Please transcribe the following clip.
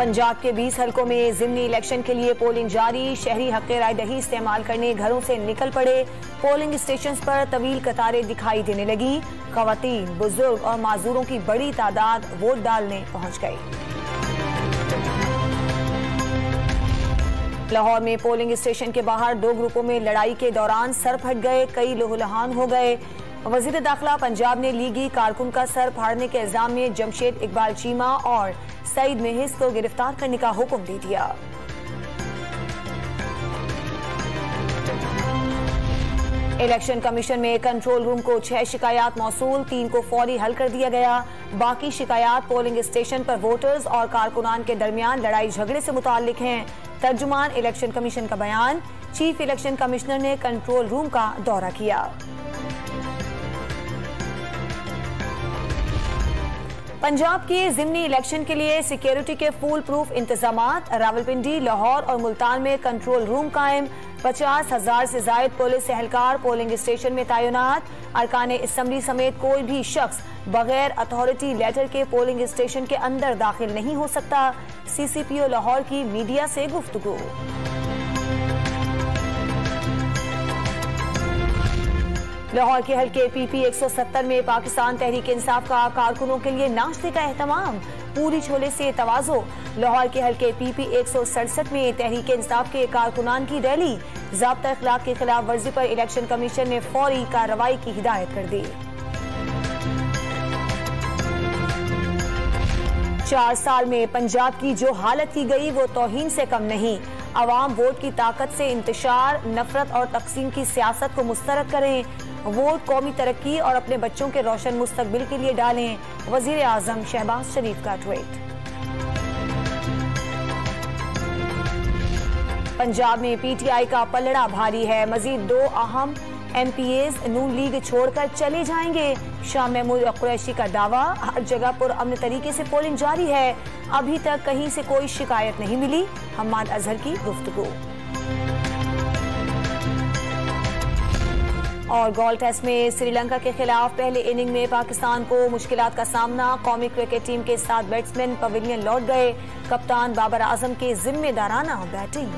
पंजाब के 20 हलकों में ज़िमनी इलेक्शन के लिए पोलिंग जारी। शहरी हक़ राय दही इस्तेमाल करने घरों से निकल पड़े। पोलिंग स्टेशन पर तवील कतारें दिखाई देने लगी। ख़वातीन, बुजुर्ग और माजूरों की बड़ी तादाद वोट डालने पहुंच गई। लाहौर में पोलिंग स्टेशन के बाहर दो ग्रुपों में लड़ाई के दौरान सर फट गए, कई लहूलुहान हो गए। वजीर दाखिला पंजाब ने लीगी कारकुन का सर फाड़ने के इल्जाम में जमशेद इकबाल चीमा और सईद मेहिस को गिरफ्तार करने का हुक्म दे दिया। इलेक्शन कमीशन में कंट्रोल रूम को 6 शिकायत मौसूल, 3 को फौरी हल कर दिया गया। बाकी शिकायत पोलिंग स्टेशन पर वोटर्स और कारकुनान के दरमियान लड़ाई झगड़े से मुताल्लिक हैं। तर्जुमान इलेक्शन कमीशन का बयान। चीफ इलेक्शन कमिश्नर ने कंट्रोल रूम का दौरा किया। पंजाब के ज़िमनी इलेक्शन के लिए सिक्योरिटी के फुल प्रूफ इंतजामात। रावलपिंडी, लाहौर और मुल्तान में कंट्रोल रूम कायम। 50,000 से जायद पुलिस एहलकार पोलिंग स्टेशन में तैनात। अरकान असम्बली समेत कोई भी शख्स बगैर अथॉरिटी लेटर के पोलिंग स्टेशन के अंदर दाखिल नहीं हो सकता। CCPO लाहौर की मीडिया से गुफ्तगू। लाहौर के हल्के PP 170 में पाकिस्तान तहरीक इंसाफ का कारकुनों के लिए नाश्ते का एहतमाम। पूरी छोले से तवाज़ो। लाहौर के हल्के PP 167 में तहरीक इंसाफ के कारकुनान की रैली। ज़ाब्ता इखलाक की खिलाफ वर्जी पर इलेक्शन कमीशन ने फौरी कार्रवाई की हिदायत कर दी। 4 साल में पंजाब की जो हालत की गई वो तौहीन से कम नहीं। अवाम वोट की ताकत से इंतशार, नफरत और तकसीम की सियासत को मुस्तरद करें। वोट कौमी तरक्की और अपने बच्चों के रोशन मुस्तकबिल के लिए डालें। वजीर आजम शहबाज शरीफ का ट्वीट। पंजाब में PTI का पलड़ा भारी है। मजीद 2 अहम MPAs नून लीग छोड़कर चले जाएंगे। शाह महमूद कुरैशी का दावा। हर जगह पुरअमन तरीके से पोलिंग जारी है। अभी तक कहीं से कोई शिकायत नहीं मिली। हम्माद अजहर की गुफ्तगू। और गोल्ड टेस्ट में श्रीलंका के खिलाफ पहले इनिंग में पाकिस्तान को मुश्किलात का सामना। कौमी क्रिकेट टीम के 7 बैट्समैन पवेलियन लौट गए। कप्तान बाबर आजम की जिम्मेदाराना बैटिंग।